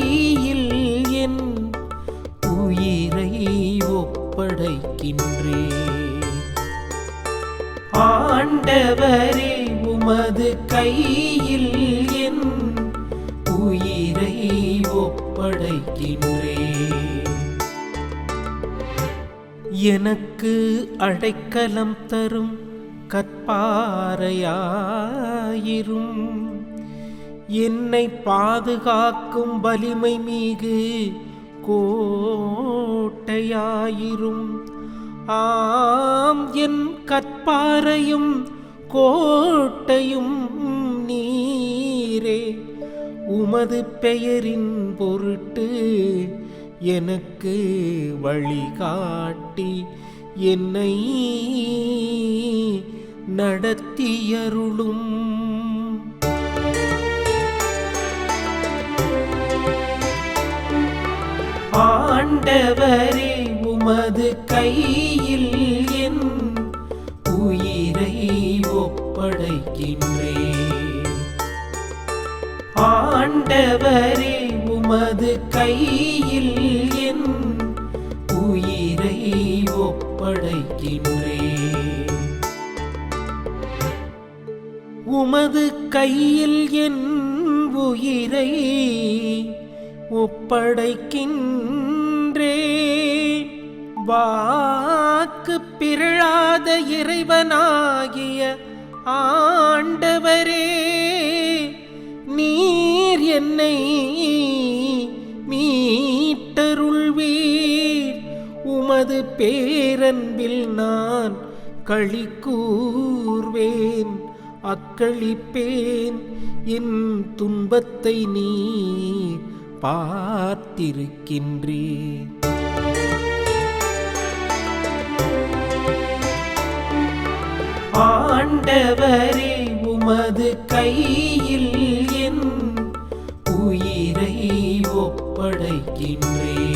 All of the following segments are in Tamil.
கையில் என் உயிரை ஒப்படைக்கின்றேன். ஆண்டவரே, உமது கையில் என் உயிரை ஒப்படைக்கின்றேன். எனக்கு அடைக்கலம் தரும் கற்பாறையாயிரும், என்னை பாதுகாக்கும் வலிமை மிகு கோட்டையாயிரும். ஆம், என் கற்பாறையும் கோட்டையும் நீரே. உமது பெயரின் பொருட்டு எனக்கு வழிகாட்டி என்னை நடத்தியருளும். ஆண்டவரே, உமது கையில் என் உயிரை ஒப்படைக்கின்றேன். ஆண்டவரே, உமது கையில் என் உயிரை ஒப்படைக்கின்றேன். உமது கையில் என் உயிரை ஒப்படைக்கின்றேன். வாக்கு பிறழாத இறைவனாகிய ஆண்டவரே, நீர் என்னை மீட்டருள்வீர். உமது பேரன்பில் நான் களி கூர்வேன், அக்களிப்பேன். என் துன்பத்தை நீர் பார்த்திருக்கின்றீர். ஆண்டவரே, உமது கையில் என் உயிரை ஒப்படைக்கின்றேன்.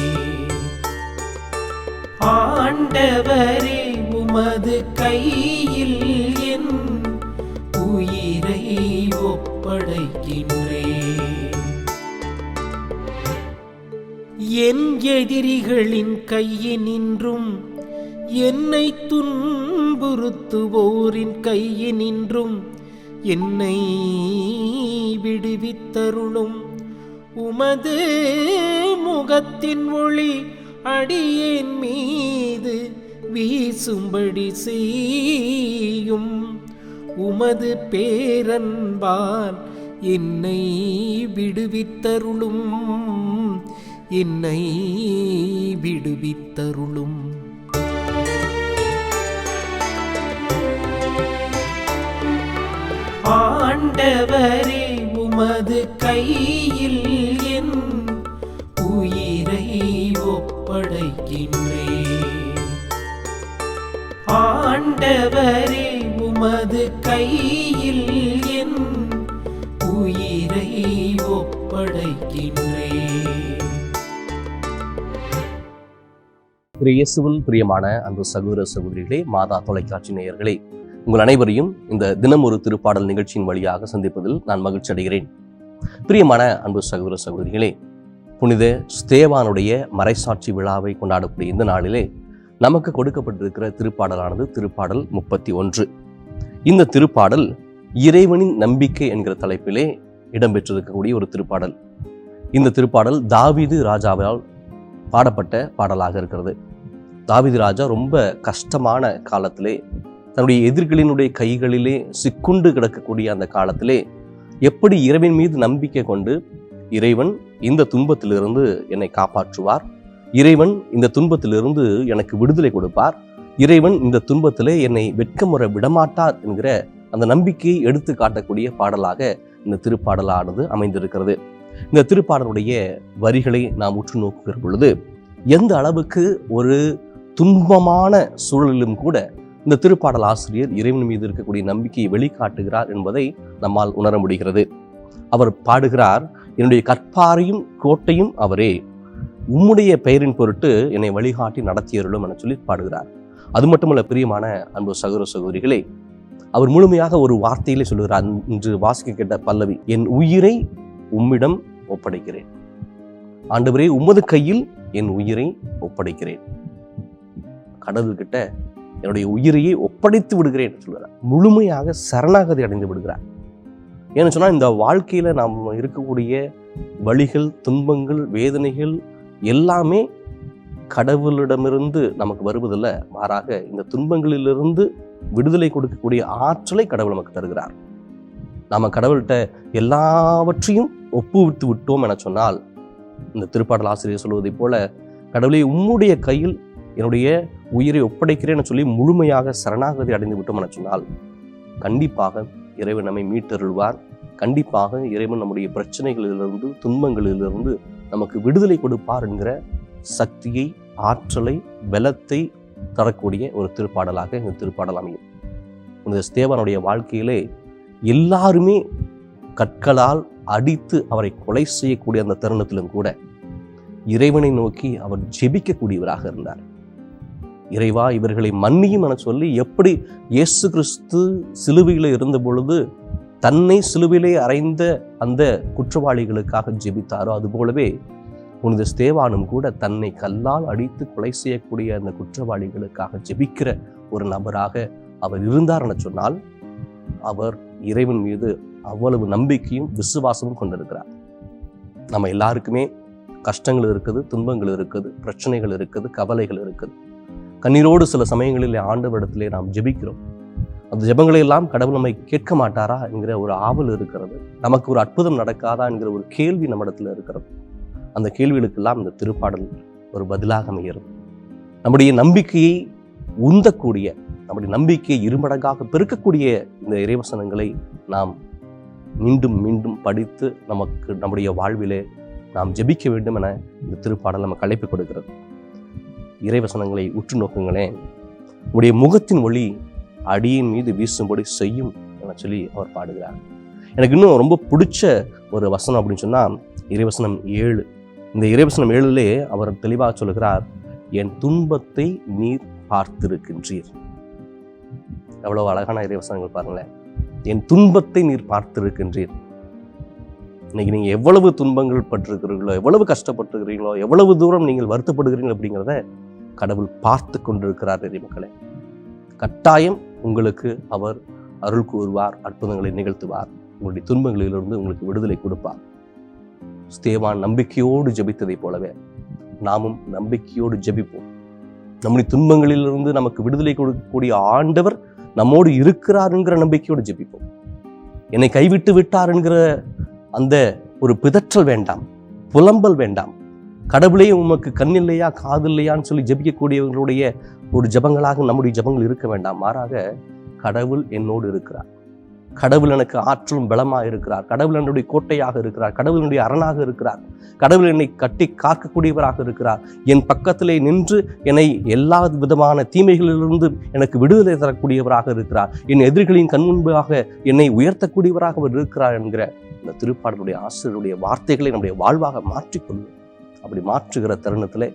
ஆண்டவரே, உமது கையில் என் உயிரை ஒப்படைக்கின்றேன். என் எதிரிகளின் கையினின்றும் என்னை துன்புறுத்துவோரின் கையினின்றும் என்னை விடுவித்தருளும். உமது முகத்தின் ஒளி அடியேன் மீது வீசும்படி செய்யும். உமது பேரன்பால் என்னை விடுவித்தருளும், என்னை விடுவித்தருளும். ஆண்டவரே, உமது கையில் என் உயிரை ஒப்படைக்கின்றேன். ஆண்டவரே, உமது கையில் என் உயிரை ஒப்படைக்கின்றேன். இயேசுவில் பிரியமான அன்பு சகோதர சகோதரிகளே, மாதா தொலைக்காட்சி நேயர்களே, உங்கள் அனைவரையும் இந்த தினம் ஒரு திருப்பாடல் நிகழ்ச்சியின் வழியாக சந்திப்பதில் நான் மகிழ்ச்சி அடைகிறேன். பிரியமான அன்பு சகோதர சகோதரிகளே, புனித ஸ்தேவானுடைய மறைசாட்சி விழாவை கொண்டாடக்கூடிய இந்த நாளிலே நமக்கு கொடுக்கப்பட்டிருக்கிற திருப்பாடலானது திருப்பாடல் 31. இந்த திருப்பாடல் இறைவனின் நம்பிக்கை என்கிற தலைப்பிலே இடம்பெற்றிருக்கக்கூடிய ஒரு திருப்பாடல். இந்த திருப்பாடல் தாவீது ராஜாவால் பாடப்பட்ட பாடலாக இருக்கிறது. தாவீது ராஜா ரொம்ப கஷ்டமான காலத்திலே, தன்னுடைய எதிரிகளினுடைய கைகளிலே சிக்குண்டு கிடக்கக்கூடிய அந்த காலத்திலே எப்படி இறைவன் மீது நம்பிக்கை கொண்டு, இறைவன் இந்த துன்பத்திலிருந்து என்னை காப்பாற்றுவார், இறைவன் இந்த துன்பத்திலிருந்து எனக்கு விடுதலை கொடுப்பார், இறைவன் இந்த துன்பத்திலே என்னை வெட்கமுற விடமாட்டார் என்கிற அந்த நம்பிக்கையை எடுத்து காட்டக்கூடிய பாடலாக இந்த திருப்பாடலானது அமைந்திருக்கிறது. இந்த திருப்பாடலுடைய வரிகளை நாம் உற்று நோக்குகிற பொழுது எந்த அளவுக்கு ஒரு துன்பமான சூழலிலும் கூட இந்த திருப்பாடல் ஆசிரியர் இறைவன் மீது இருக்கக்கூடிய நம்பிக்கையை வெளிக்காட்டுகிறார் என்பதை நம்மால் உணர முடிகிறது. அவர் பாடுகிறார், என்னுடைய கற்பாறையும் கோட்டையும் அவரே, உம்முடைய பெயரின் பொருட்டு என்னை வழிகாட்டி நடத்தியருளும் என சொல்லி பாடுகிறார். அது மட்டுமல்ல பிரியமான அன்பு சகோதர சகோதரிகளே, அவர் முழுமையாக ஒரு வார்த்தையிலே சொல்லுகிறார். இன்று வாசிக்க கேட்ட பல்லவி, என் உயிரை உம்மிடம் ஒப்படைக்கிறேன். ஆண்டவரே உமது கையில் என் உயிரை ஒப்படைக்கிறேன். கடவுள்கிட்ட என்னுடைய உயிரையே ஒப்படைத்து விடுகிறேன் சொல்கிறார். முழுமையாக சரணாகதி அடைந்து விடுகிறார். ஏன்னு சொன்னா, இந்த வாழ்க்கையில நாம் இருக்கக்கூடிய வலிகள், துன்பங்கள், வேதனைகள் எல்லாமே கடவுளிடமிருந்து நமக்கு வருவதில்ல. மாறாக இந்த துன்பங்களிலிருந்து விடுதலை கொடுக்கக்கூடிய ஆற்றலை கடவுள் நமக்கு தருகிறார். நாம கடவுள்கிட்ட எல்லாவற்றையும் ஒப்புவித்து விட்டோம் என சொன்னால், இந்த திருப்பாடல் ஆசிரியர் சொல்வதை போல, கடவுளை உம்முடைய கையில் என்னுடைய உயிரை ஒப்படைக்கிறேன்னு சொல்லி முழுமையாக சரணாகதி அடைந்து விட்டோம் என சொன்னால், கண்டிப்பாக இறைவன் நம்மை மீட்டருள்வார். கண்டிப்பாக இறைவன் நம்முடைய பிரச்சனைகளிலிருந்து, துன்பங்களிலிருந்து நமக்கு விடுதலை கொடுப்பார் என்கிற சக்தியை, ஆற்றலை, பலத்தை தரக்கூடிய ஒரு திருப்பாடலாக இந்த திருப்பாடல் அமையும். இந்த ஸ்தேவானுடைய வாழ்க்கையிலே எல்லாருமே கற்களால் அடித்து அவரை கொலை செய்யக்கூடிய அந்த தருணத்திலும் கூட இறைவனை நோக்கி அவர் ஜெபிக்கக்கூடியவராக இருந்தார். இறைவா, இவர்களை மன்னியும் என சொல்லி, எப்படி இயேசு கிறிஸ்து சிலுவையில் இருந்த பொழுது தன்னை சிலுவையிலே அறைந்த அந்த குற்றவாளிகளுக்காக ஜெபித்தாரோ, அதுபோலவே புனித ஸ்தேவானும் கூட தன்னை கல்லால் அடித்து கொலை செய்யக்கூடிய அந்த குற்றவாளிகளுக்காக ஜெபிக்கிற ஒரு நபராக அவர் இருந்தார் என சொன்னால், அவர் இறைவன் மீது அவ்வளவு நம்பிக்கையும் விசுவாசமும் கொண்டிருக்கிறார். நம்ம எல்லாருக்குமே கஷ்டங்கள் இருக்குது, துன்பங்கள் இருக்குது, பிரச்சனைகள் இருக்குது, கவலைகள் இருக்குது. கண்ணீரோடு சில சமயங்களில் ஆண்டவரிடத்திலே நாம் ஜெபிக்கிறோம். அந்த ஜெபங்களை எல்லாம் கடவுள் நம்மை கேட்க மாட்டாரா என்கிற ஒரு ஆவல் இருக்கிறது. நமக்கு ஒரு அற்புதம் நடக்காதா என்கிற ஒரு கேள்வி நம்மிடத்துல இருக்கிறது. அந்த கேள்விகளுக்கெல்லாம் இந்த திருப்பாடல் ஒரு பதிலாக அமைகிறது. நம்முடைய நம்பிக்கையை உந்தக்கூடிய, நம்முடைய நம்பிக்கையை இருமடங்காக பெருக்கக்கூடிய இந்த இறைவசனங்களை நாம் மீண்டும் மீண்டும் படித்து நமக்கு நம்முடைய வாழ்விலே நாம் ஜெபிக்க வேண்டும் என இந்த திருப்பாடல் நமக்கு அழைப்பு கொடுக்கிறது. இறைவசனங்களை உற்று நோக்குங்களேன். உடைய முகத்தின் ஒளி அடியின் மீது வீசும்படி செய்யும் என சொல்லி அவர் பாடுகிறார். எனக்கு இன்னும் ரொம்ப பிடிச்ச ஒரு வசனம் அப்படின்னு சொன்னா இறைவசனம் 7. இந்த இறைவசனம் 7 அவர் தெளிவாக சொல்லுகிறார், என் துன்பத்தை நீர் பார்த்திருக்கின்றீர். எவ்வளவு அழகான இறைவசனங்கள் பாருங்களேன். என் துன்பத்தை நீர் பார்த்திருக்கின்றீர். இன்னைக்கு நீங்க எவ்வளவு துன்பங்கள் பட்டிருக்கிறீர்களோ, எவ்வளவு கஷ்டப்பட்டிருக்கிறீங்களோ, எவ்வளவு தூரம் நீங்கள் வருத்தப்படுகிறீர்கள் அப்படிங்கிறத கடவுள் பார்த்து கொண்டிருக்கிறார். இறைமக்களே, கட்டாயம் உங்களுக்கு அவர் அருள் கூறுவார், அற்புதங்களை நிகழ்த்துவார், உங்களுடைய துன்பங்களிலிருந்து உங்களுக்கு விடுதலை கொடுப்பார். ஸ்தேவான் நம்பிக்கையோடு ஜெபித்ததை போலவே நாமும் நம்பிக்கையோடு ஜெபிப்போம். நம்முடைய துன்பங்களிலிருந்து நமக்கு விடுதலை கொடுக்கக்கூடிய ஆண்டவர் நம்மோடு இருக்கிறார் என்கிற நம்பிக்கையோடு ஜெபிப்போம். என்னை கைவிட்டு விட்டார் என்கிற அந்த ஒரு பிதற்றல் வேண்டாம், புலம்பல் வேண்டாம். கடவுளே உமக்கு கண் இல்லையா, காது இல்லையான்னு சொல்லி ஜெபிக்கக்கூடியவர்களுடைய ஒரு ஜெபங்களாக நம்முடைய ஜெபங்கள் இருக்க வேண்டாம். மாறாக கடவுள் என்னோடு இருக்கிறார், கடவுள் எனக்கு ஆற்றலும் பலமாக இருக்கிறார், கடவுள் என்னுடைய கோட்டையாக இருக்கிறார், கடவுள் என்னுடைய அரணாக இருக்கிறார், கடவுள் என்னை கட்டி காக்கக்கூடியவராக இருக்கிறார், என் பக்கத்திலே நின்று என்னை எல்லா விதமான தீமைகளிலிருந்து எனக்கு விடுதலை தரக்கூடியவராக இருக்கிறார், என் எதிரிகளின் கண் முன்பாக என்னை உயர்த்தக்கூடியவராக அவர் இருக்கிறார் என்கிற இந்த திருப்பாடலுடைய ஆசிரியருடைய வார்த்தைகளை நம்முடைய வாழ்வாக மாற்றிக்கொள்ளும். அப்படி மாற்றுகிற தருணத்திலே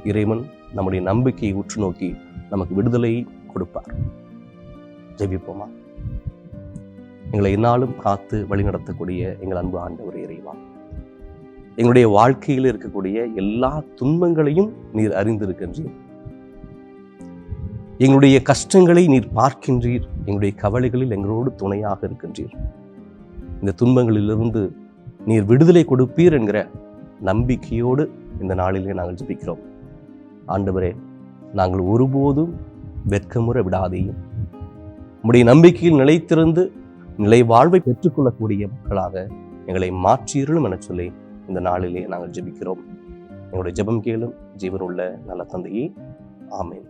இறைவன் நம்முடைய நம்பிக்கையை உற்று நோக்கி நமக்கு விடுதலையை கொடுப்பார். ஜெபிப்போமா? எங்களை எந்நாளும் காத்து வழிநடத்தக்கூடிய எங்கள் அன்பு ஆண்டவர் இறைவா, எங்களுடைய வாழ்க்கையில் இருக்கக்கூடிய எல்லா துன்பங்களையும் நீர் அறிந்திருக்கின்றீர். எங்களுடைய கஷ்டங்களை நீர் பார்க்கின்றீர். எங்களுடைய கவலைகளில் எங்களோடு துணையாக இருக்கின்றீர். இந்த துன்பங்களிலிருந்து நீர் விடுதலை கொடுப்பீர் என்கிற நம்பிக்கையோடு இந்த நாளிலே நாங்கள் ஜெபிக்கிறோம். ஆண்டவரே, நாங்கள் ஒருபோதும் வெட்கமுற விடாதேயும் உம்முடைய நம்பிக்கையில் நிலைத்திருந்து நிலை வாழ்வை பெற்றுக்கொள்ளக்கூடிய மக்களாக எங்களை மாற்றியருளும் என சொல்லி இந்த நாளிலே நாங்கள் ஜெபிக்கிறோம். எங்களுடைய ஜெபம் கேளும் ஜீவனுள்ள நல்ல தந்தையே. ஆமென்.